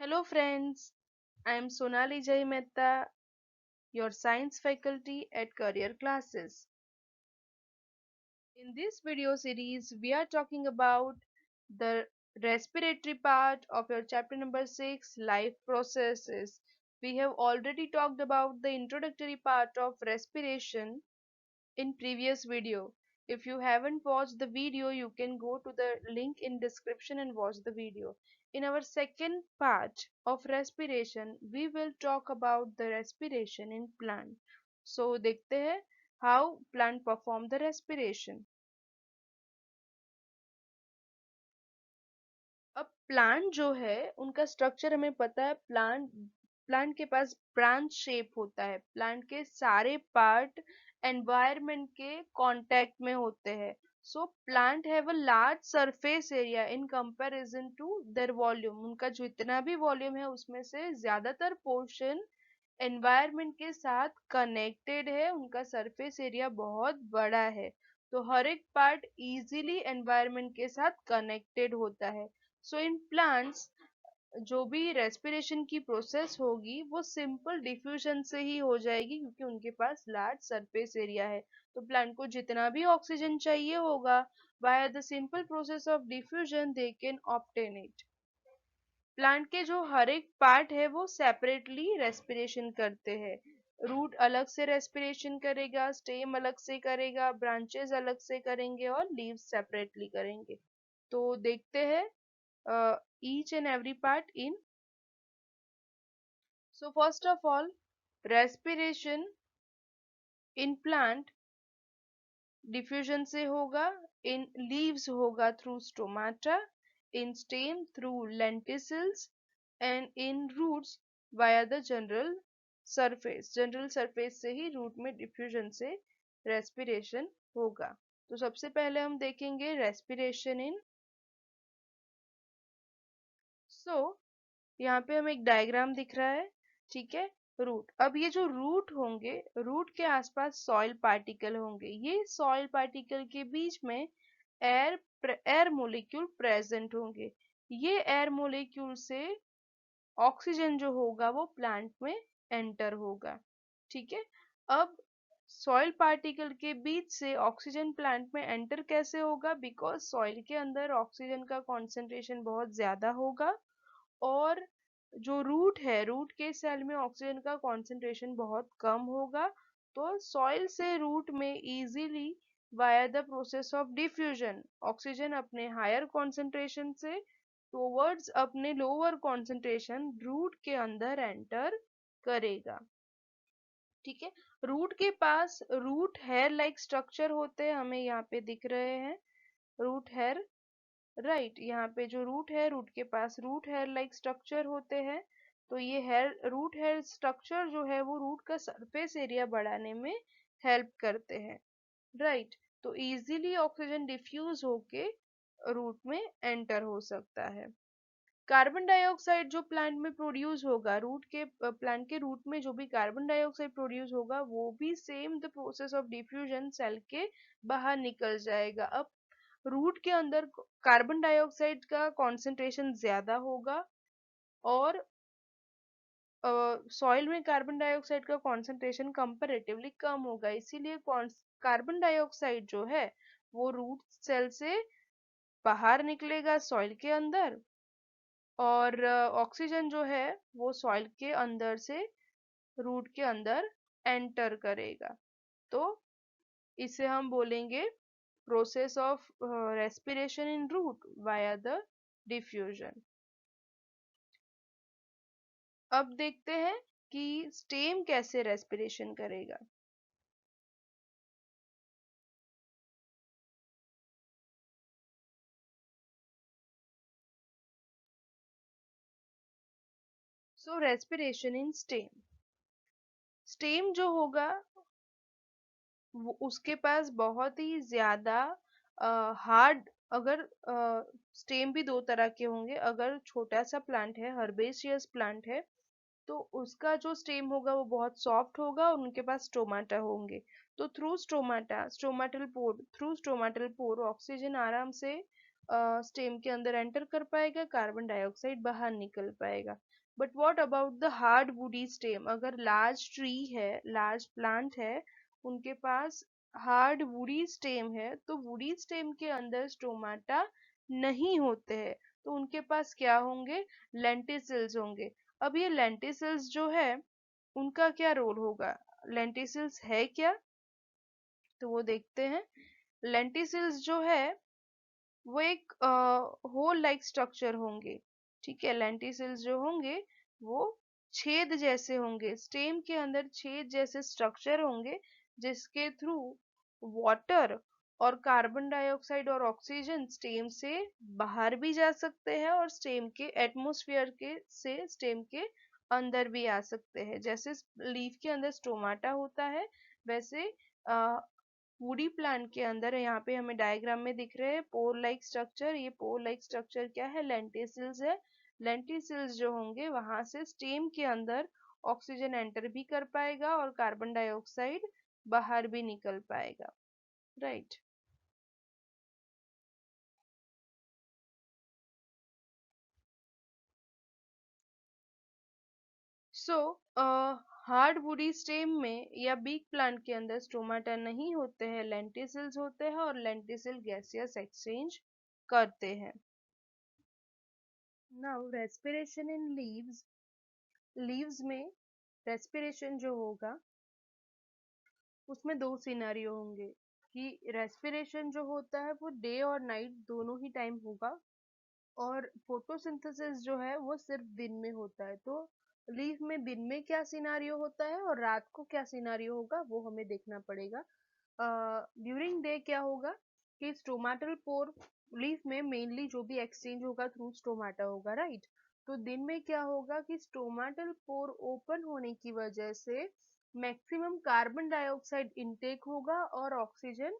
Hello friends, I am Sonali Jai Mehta, your science faculty at Career Classes. In this video series, we are talking about the respiratory part of your chapter number 6, life processes. We have already talked about the introductory part of respiration in previous video. If you haven't watched the video, you can go to the link in description and watch the video. In our second part of respiration, we will talk about the respiration in plant. So देखते हैं how plant perform the respiration. अब plant जो है उनका structure हमें पता है। Plant के पास ब्रांच शेप होता है। प्लांट के सारे पार्ट एनवायरनमेंट के कांटेक्ट में होते हैं। So plant have a large surface area in comparison to their volume. उनका जो इतना भी वॉल्यूम है उसमें से ज्यादातर पोर्शन एनवायरनमेंट के साथ कनेक्टेड है। उनका सरफेस एरिया बहुत बड़ा है, तो हर एक पार्ट इजीली एनवायरनमेंट के साथ कनेक्टेड होता है। सो इन प्लांट्स जो भी रेस्पिरेशन की प्रोसेस होगी वो सिंपल डिफ्यूजन से ही हो जाएगी, क्योंकि उनके पास लार्ज सरफेस एरिया है। तो प्लांट को जितना भी ऑक्सीजन चाहिए होगा, via the simple process of diffusion they can obtain it. Plant के जो हर एक पार्ट है वो सेपरेटली रेस्पिरेशन करते हैं। रूट अलग से रेस्पिरेशन करेगा, स्टेम अलग से करेगा, ब्रांचेस अलग से करेंगे और लीव्स सेपरेटली करेंगे। तो देखते हैं each and every part in. So first of all, respiration in plant diffusion से होगा। इन लीव्स होगा through stomata, in stem through lenticels and in roots via the general surface से ही रूट में डिफ्यूजन से रेस्पिरेशन होगा। तो सबसे पहले हम देखेंगे रेस्पिरेशन इन। सो यहाँ पे हमें एक डायग्राम दिख रहा है, ठीक है। रूट, अब ये जो रूट होंगे, रूट के आसपास सॉइल पार्टिकल होंगे। ये सॉइल पार्टिकल के बीच में एयर मोलिक्यूल प्रेजेंट होंगे। ये एयर मोलिक्यूल से ऑक्सीजन जो होगा वो प्लांट में एंटर होगा, ठीक है। अब सॉइल पार्टिकल के बीच से ऑक्सीजन प्लांट में एंटर कैसे होगा? बिकॉज सॉइल के अंदर ऑक्सीजन का कॉन्सेंट्रेशन बहुत ज्यादा होगा, और जो रूट है, रूट के सेल में ऑक्सीजन का कॉन्सेंट्रेशन बहुत कम होगा। तो सॉइल से रूट में easily via the process of diffusion oxygen अपने हायर कॉन्सेंट्रेशन से टुवर्ड्स अपने लोअर कॉन्सेंट्रेशन रूट के अंदर एंटर करेगा, ठीक है। रूट के पास रूट हेयर लाइक स्ट्रक्चर होते हैं, हमें यहाँ पे दिख रहे हैं रूट हेयर। राइट, यहाँ पे जो रूट है, रूट के पास रूट हेयर लाइक स्ट्रक्चर होते हैं। तो ये रूट हेयर स्ट्रक्चर जो है वो रूट का सरफेस एरिया बढ़ाने में हेल्प करते हैं। राइट, तो इजीली ऑक्सीजन डिफ्यूज होके रूट में एंटर हो सकता है। कार्बन डाइऑक्साइड जो प्लांट में प्रोड्यूस होगा, रूट के प्लांट के रूट में जो भी कार्बन डाइऑक्साइड प्रोड्यूस होगा वो भी same the process of diffusion cell के बाहर निकल जाएगा। अब रूट के अंदर कार्बन डाइऑक्साइड का कॉन्सेंट्रेशन ज्यादा होगा, और सॉइल में कार्बन डाइऑक्साइड का कॉन्सेंट्रेशन कंपैरेटिवली कम होगा। इसीलिए कार्बन डाइऑक्साइड जो है वो रूट सेल से बाहर निकलेगा सॉइल के अंदर, और ऑक्सीजन जो है वो सॉइल के अंदर से रूट के अंदर एंटर करेगा। तो इसे हम बोलेंगे process of respiration in root via the diffusion. अब देखते हैं कि स्टेम कैसे रेस्पिरेशन करेगा। सो रेस्पिरेशन इन स्टेम, स्टेम जो होगा वो उसके पास बहुत ही ज्यादा हार्ड, अगर स्टेम भी दो तरह के होंगे। अगर छोटा सा प्लांट है, हर्बेशियस प्लांट है, तो उसका जो स्टेम होगा वो बहुत सॉफ्ट होगा और उनके पास स्टोमाटा होंगे। तो थ्रू स्टोमाटा, स्टोमाटल पोर, थ्रू स्टोमाटल पोर ऑक्सीजन आराम से स्टेम के अंदर एंटर कर पाएगा, कार्बन डाइऑक्साइड बाहर निकल पाएगा। But what about the hard woody stem? अगर लार्ज ट्री है, लार्ज प्लांट है, उनके पास हार्ड वुडी स्टेम है, तो वुडी स्टेम के अंदर स्टोमाटा नहीं होते हैं, तो उनके पास क्या होंगे? लेंटिसिल्स होंगे। अब ये लेंटिसिल्स जो है उनका क्या रोल होगा? लेंटिसिल्स है क्या? तो वो देखते हैं। लेंटिसिल्स जो है वो एक होल लाइक स्ट्रक्चर होंगे। ठीक है, लेंटिसिल्स जो होंगे वो छेद जैसे होंगे, स्टेम के अंदर छेद जैसे स्ट्रक्चर होंगे, जिसके थ्रू वाटर और कार्बन डाइऑक्साइड और ऑक्सीजन स्टेम से बाहर भी जा सकते हैं और स्टेम के एटमॉस्फेयर के से स्टेम के अंदर भी आ सकते हैं। जैसे लीफ के अंदर स्टोमाटा होता है, वैसे वुडी प्लांट के अंदर यहाँ पे हमें डायग्राम में दिख रहे हैं पोर लाइक स्ट्रक्चर। ये पोर लाइक स्ट्रक्चर क्या है? लेंटिसिल्स है। लेंटिसिल्स जो होंगे वहां से स्टेम के अंदर ऑक्सीजन एंटर भी कर पाएगा और कार्बन डाइऑक्साइड बाहर भी निकल पाएगा। Right. So hard woody stem में या बीक प्लांट के अंदर स्टोमाटा नहीं होते हैं, लेंटिसिल्स होते हैं और लेंटिसिल गैसियस एक्सचेंज करते हैं। Now respiration in leaves. Leaves में रेस्पिरेशन जो होगा उसमें दो सिनेरियो होंगे कि रेस्पिरेशन जो होता है वो डे और नाइट दोनों ही टाइम होगा, और फोटोसिंथेसिस जो है वो सिर्फ दिन में होता है। तो लीफ में दिन में क्या सिनारियो होता है और रात को क्या सिनारियो होगा वो हमें देखना पड़ेगा। ड्यूरिंग डे क्या होगा कि स्टोमाटल पोर, लीफ में मेनली जो भी एक्सचेंज होगा थ्रू स्टोमाटा होगा, राइट। तो दिन में क्या होगा कि स्टोमाटल पोर ओपन होने की वजह से मैक्सिमम कार्बन डाइऑक्साइड इनटेक होगा और ऑक्सीजन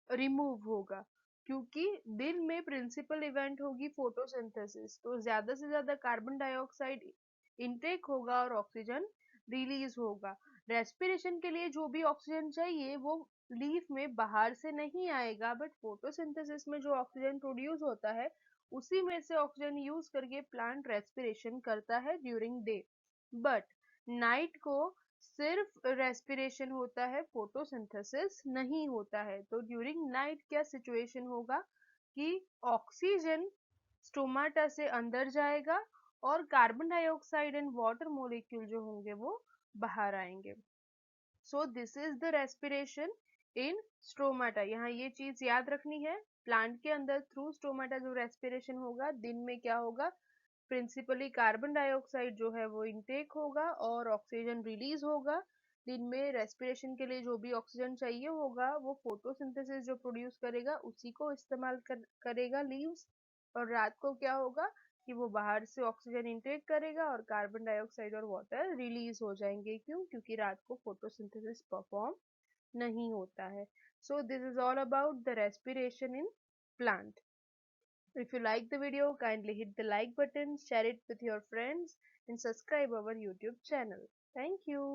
रिमूव होगा, क्योंकि दिन में प्रिंसिपल इवेंट होगी फोटोसिंथेसिस, तो ज्यादा से ज्यादा कार्बन डाइऑक्साइड इनटेक होगा और ऑक्सीजन रिलीज होगा। रेस्पिरेशन के लिए जो भी ऑक्सीजन चाहिए वो लीफ में बाहर से नहीं आएगा, बट फोटोसिंथेसिस में जो ऑक्सीजन प्रोड्यूस होता है उसी में से ऑक्सीजन यूज करके प्लांट रेस्पिरेशन करता है ड्यूरिंग डे। बट नाइट को सिर्फ रेस्पिरेशन होता है, फोटोसिंथेसिस नहीं होता है। तो ड्यूरिंग नाइट क्या सिचुएशन होगा कि ऑक्सीजन स्टोमाटा से अंदर जाएगा और carbon dioxide and water molecule जो होंगे वो बाहर आएंगे। So this is the respiration in stomata. यहाँ ये चीज याद रखनी है, प्लांट के अंदर थ्रू स्टोमाटा जो रेस्पिरेशन होगा, दिन में क्या होगा, प्रिंसिपली कार्बन डाइऑक्साइड जो है वो इनटेक होगा और ऑक्सीजन रिलीज होगा। दिन में रेस्पिरेशन के लिए जो भी ऑक्सीजन चाहिए होगा वो फोटोसिंथेसिस जो प्रोड्यूस करेगा उसी को इस्तेमाल करेगा लीव्स, और रात को क्या होगा कि वो बाहर से ऑक्सीजन इनटेक करेगा और कार्बन डाइऑक्साइड और वाटर रिलीज हो जाएंगे। क्यों? क्योंकि रात को फोटोसिंथेसिस परफॉर्म नहीं होता है। So this is all about the respiration in plant. If you like the video, kindly hit the like button, share it with your friends, and subscribe our YouTube channel. Thank you.